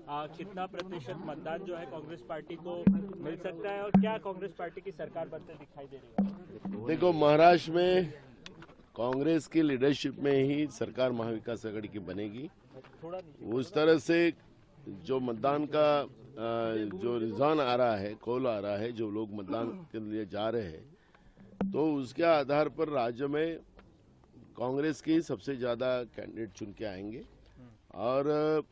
कितना प्रतिशत मतदान जो है कांग्रेस पार्टी को मिल सकता है और क्या कांग्रेस पार्टी की सरकार बनते दिखाई दे रही है? देखो, महाराष्ट्र में कांग्रेस की लीडरशिप में ही सरकार महाविकास आघाड़ी की बनेगी। उस तरह से जो मतदान का जो रुझान आ रहा है, कॉल आ रहा है, जो लोग मतदान के लिए जा रहे हैं, तो उसके आधार पर राज्य में कांग्रेस की सबसे ज्यादा कैंडिडेट चुन के आएंगे और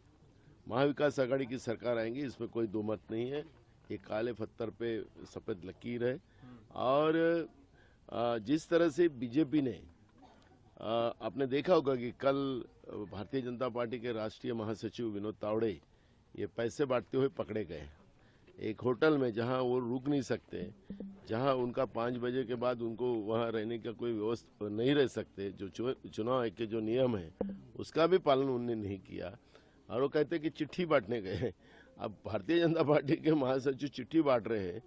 महाविकास आघाड़ी की सरकार आएंगी, इसमें कोई दो मत नहीं है। ये काले पत्थर पे सफेद लकीर है। और जिस तरह से बीजेपी ने आपने देखा होगा कि कल भारतीय जनता पार्टी के राष्ट्रीय महासचिव विनोद तावड़े ये पैसे बांटते हुए पकड़े गए एक होटल में, जहां वो रुक नहीं सकते, जहां उनका 5 बजे के बाद उनको वहां रहने का कोई व्यवस्था नहीं रह सकते। जो चुनाव आयोग के जो नियम है उसका भी पालन उन्होंने नहीं किया और वो कहते कि चिट्ठी बांटने गए। अब भारतीय जनता पार्टी के महासचिव चिट्ठी बांट रहे हैं।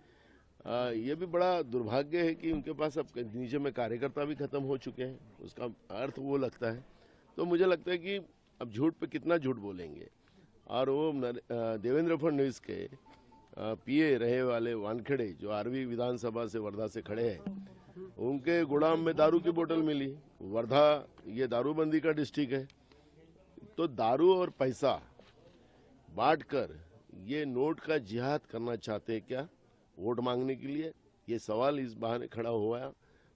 ये भी बड़ा दुर्भाग्य है कि उनके पास अब नीचे में कार्यकर्ता भी खत्म हो चुके हैं, उसका अर्थ वो लगता है। तो मुझे लगता है कि अब झूठ पे कितना झूठ बोलेंगे। और वो देवेंद्र फडणवीस के पीए रहे वाले वानखेड़े, जो आरवी विधानसभा से वर्धा से खड़े हैं, उनके गोदाम में दारू की बोतल मिली। वर्धा ये दारूबंदी का डिस्ट्रिक्ट है, तो दारू और पैसा बांटकर ये नोट का जिहाद करना चाहते हैं क्या वोट मांगने के लिए? ये सवाल इस बहाने खड़ा हुआ है।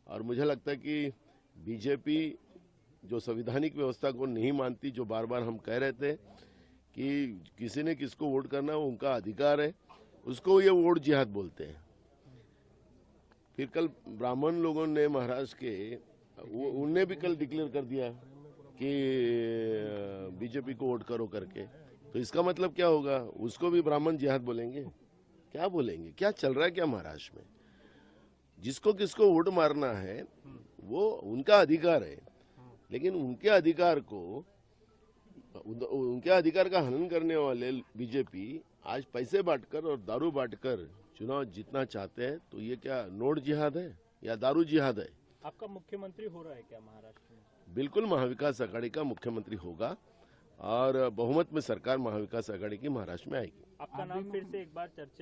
और मुझे लगता है कि बीजेपी जो संवैधानिक व्यवस्था को नहीं मानती, जो बार बार हम कह रहे थे कि किसी ने किसको वोट करना वो उनका अधिकार है, उसको ये वोट जिहाद बोलते हैं। फिर कल ब्राह्मण लोगों ने महाराष्ट्र के उनने भी कल डिक्लेयर कर दिया कि बीजेपी को वोट करो करके। तो इसका मतलब क्या होगा? उसको भी ब्राह्मण जिहाद बोलेंगे? क्या बोलेंगे? क्या चल रहा है क्या महाराष्ट्र में? जिसको किसको वोट मारना है वो उनका अधिकार है, लेकिन उनके अधिकार का हनन करने वाले बीजेपी आज पैसे बांटकर और दारू बांटकर चुनाव जीतना चाहते हैं। तो ये क्या नोट जिहाद है या दारू जिहाद है? आपका मुख्यमंत्री हो रहा है क्या महाराष्ट्र में? बिल्कुल महाविकास आघाड़ी का मुख्यमंत्री होगा और बहुमत में सरकार महाविकास आघाड़ी की महाराष्ट्र में आएगी। आपका नाम फिर से एक बार चर्चा